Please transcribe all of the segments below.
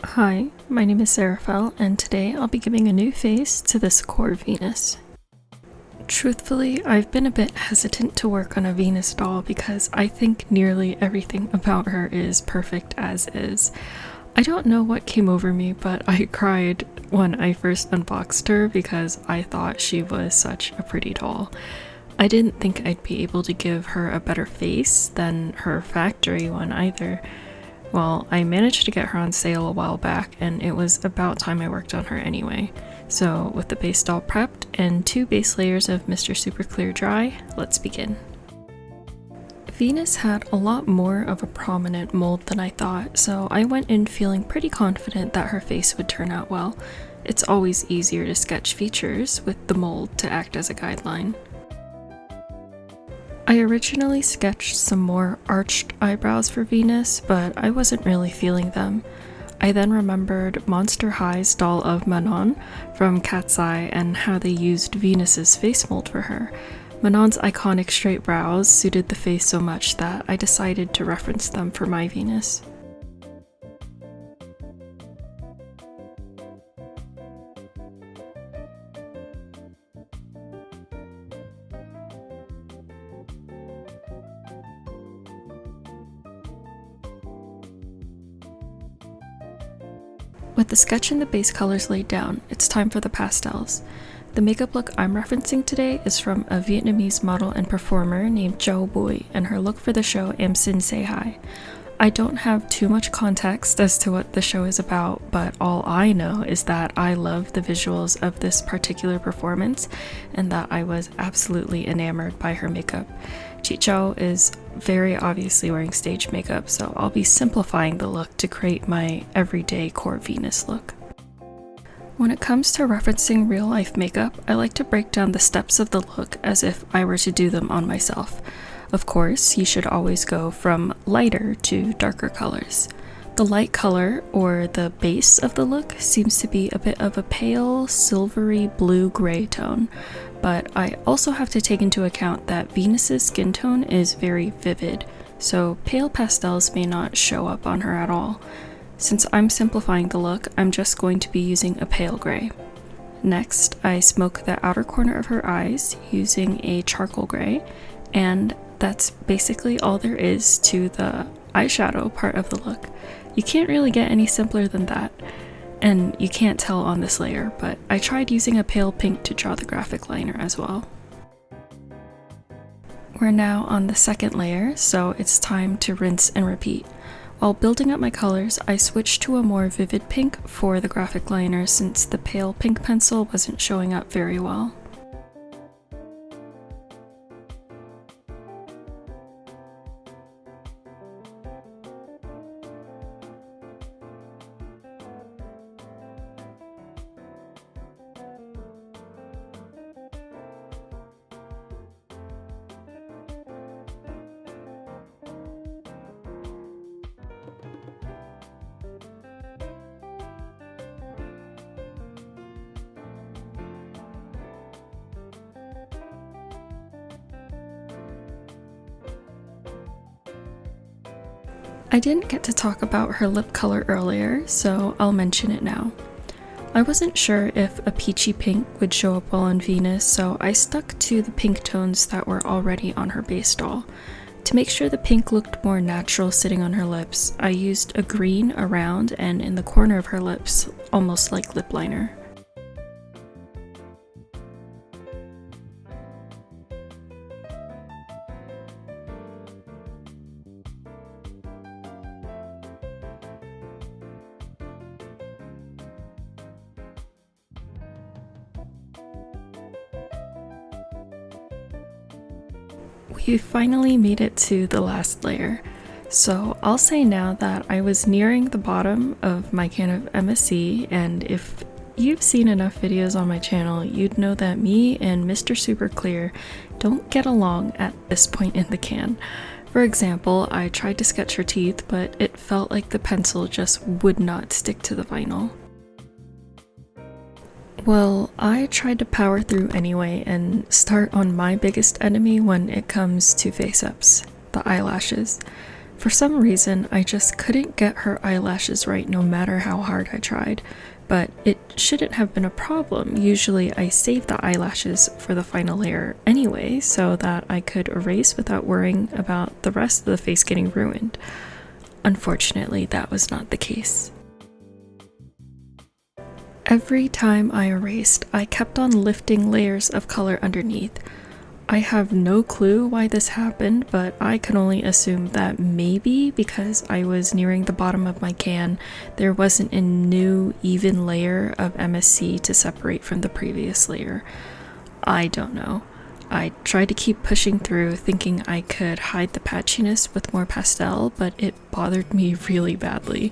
Hi, my name is Seraphel, and today I'll be giving a new face to this core Venus. Truthfully, I've been a bit hesitant to work on a Venus doll because I think nearly everything about her is perfect as is. I don't know what came over me, but I cried when I first unboxed her because I thought she was such a pretty doll. I didn't think I'd be able to give her a better face than her factory one either. Well, I managed to get her on sale a while back, and it was about time I worked on her anyway. So with the base doll prepped and 2 base layers of Mr. Super Clear Dry, let's begin. Venus had a lot more of a prominent mold than I thought, so I went in feeling pretty confident that her face would turn out well. It's always easier to sketch features with the mold to act as a guideline. I originally sketched some more arched eyebrows for Venus, but I wasn't really feeling them. I then remembered Monster High's doll of Manon from Cat's Eye and how they used Venus's face mold for her. Manon's iconic straight brows suited the face so much that I decided to reference them for my Venus. With the sketch and the base colors laid down, it's time for the pastels. The makeup look I'm referencing today is from a Vietnamese model and performer named Jo Bui, and her look for the show Am Sin Say Hi. I don't have too much context as to what the show is about, but all I know is that I love the visuals of this particular performance and that I was absolutely enamored by her makeup. Chicho is very obviously wearing stage makeup, so I'll be simplifying the look to create my everyday core Venus look. When it comes to referencing real life makeup, I like to break down the steps of the look as if I were to do them on myself. Of course, you should always go from lighter to darker colors. The light color, or the base of the look, seems to be a bit of a pale, silvery blue-gray tone, but I also have to take into account that Venus's skin tone is very vivid, so pale pastels may not show up on her at all. Since I'm simplifying the look, I'm just going to be using a pale gray. Next, I smoke the outer corner of her eyes using a charcoal gray, and that's basically all there is to the eyeshadow part of the look. You can't really get any simpler than that, and you can't tell on this layer, but I tried using a pale pink to draw the graphic liner as well. We're now on the second layer, so it's time to rinse and repeat. While building up my colors, I switched to a more vivid pink for the graphic liner since the pale pink pencil wasn't showing up very well. I didn't get to talk about her lip color earlier, so I'll mention it now. I wasn't sure if a peachy pink would show up well on Venus, so I stuck to the pink tones that were already on her base doll. To make sure the pink looked more natural sitting on her lips, I used a green around and in the corner of her lips, almost like lip liner. We finally made it to the last layer, so I'll say now that I was nearing the bottom of my can of MSC, and if you've seen enough videos on my channel, you'd know that me and Mr. Super Clear don't get along at this point in the can. For example, I tried to sketch her teeth, but it felt like the pencil just would not stick to the vinyl. Well, I tried to power through anyway and start on my biggest enemy when it comes to face-ups, the eyelashes. For some reason, I just couldn't get her eyelashes right no matter how hard I tried, but it shouldn't have been a problem. Usually I save the eyelashes for the final layer anyway, so that I could erase without worrying about the rest of the face getting ruined. Unfortunately, that was not the case. Every time I erased, I kept on lifting layers of color underneath. I have no clue why this happened, but I can only assume that maybe because I was nearing the bottom of my can, there wasn't a new even layer of MSC to separate from the previous layer. I don't know. I tried to keep pushing through, thinking I could hide the patchiness with more pastel, but it bothered me really badly.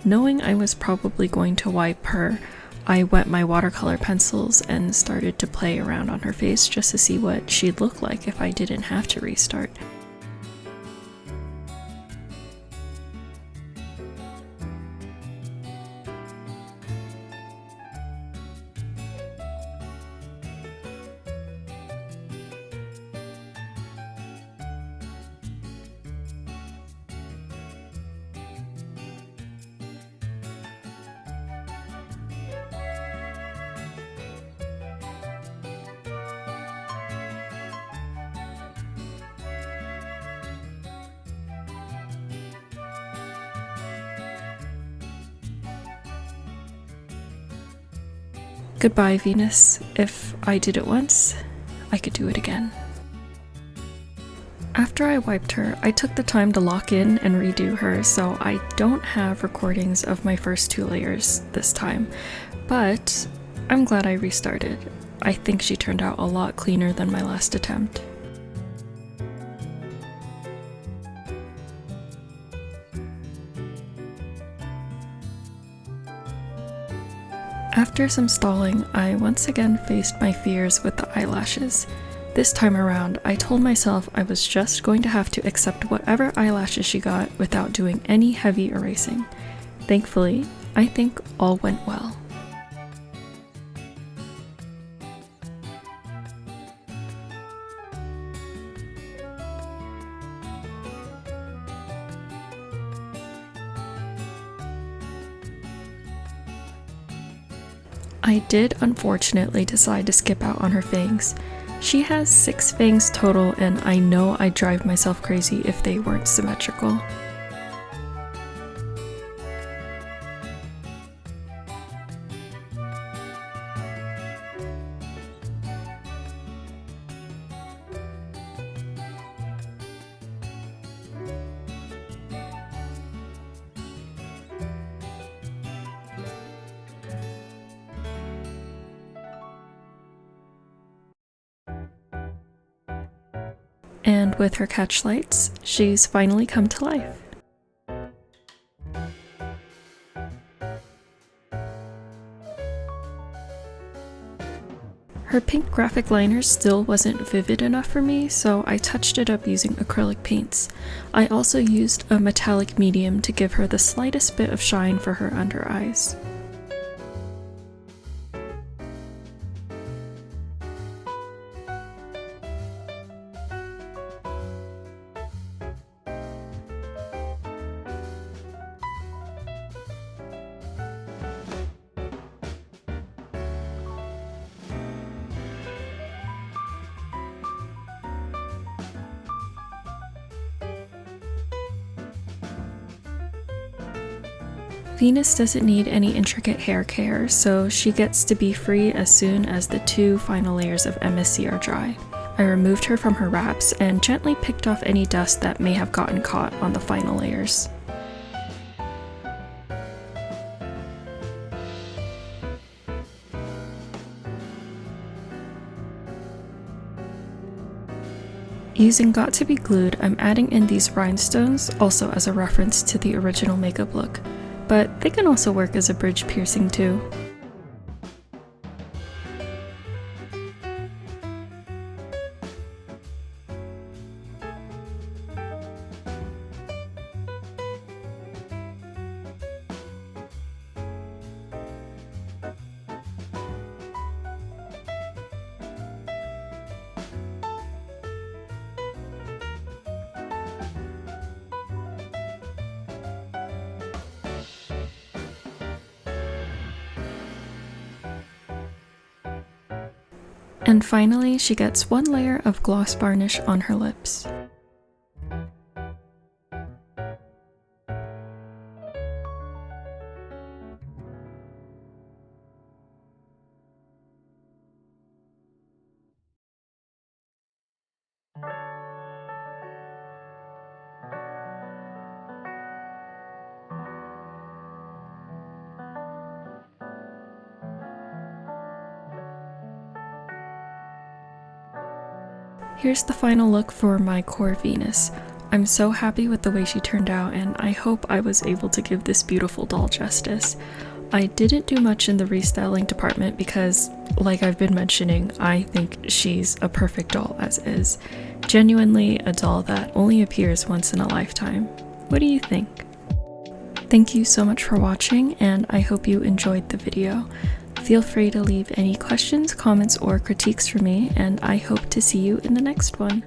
Knowing I was probably going to wipe her, I wet my watercolor pencils and started to play around on her face just to see what she'd look like if I didn't have to restart. Goodbye, Venus. If I did it once, I could do it again. After I wiped her, I took the time to lock in and redo her, so I don't have recordings of my first 2 layers this time, but I'm glad I restarted. I think she turned out a lot cleaner than my last attempt. After some stalling, I once again faced my fears with the eyelashes. This time around, I told myself I was just going to have to accept whatever eyelashes she got without doing any heavy erasing. Thankfully, I think all went well. I did unfortunately decide to skip out on her fangs. She has 6 fangs total, and I know I'd drive myself crazy if they weren't symmetrical. And with her catch lights, she's finally come to life. Her pink graphic liner still wasn't vivid enough for me, so I touched it up using acrylic paints. I also used a metallic medium to give her the slightest bit of shine for her under eyes. Venus doesn't need any intricate hair care, so she gets to be free as soon as the 2 final layers of MSC are dry. I removed her from her wraps and gently picked off any dust that may have gotten caught on the final layers. Using Got to Be Glued, I'm adding in these rhinestones, also as a reference to the original makeup look, but they can also work as a bridge piercing too. And finally, she gets one layer of gloss varnish on her lips. Here's the final look for my core Venus. I'm so happy with the way she turned out, and I hope I was able to give this beautiful doll justice. I didn't do much in the restyling department because, like I've been mentioning, I think she's a perfect doll as is. Genuinely a doll that only appears once in a lifetime. What do you think? Thank you so much for watching, and I hope you enjoyed the video. Feel free to leave any questions, comments, or critiques for me, and I hope to see you in the next one.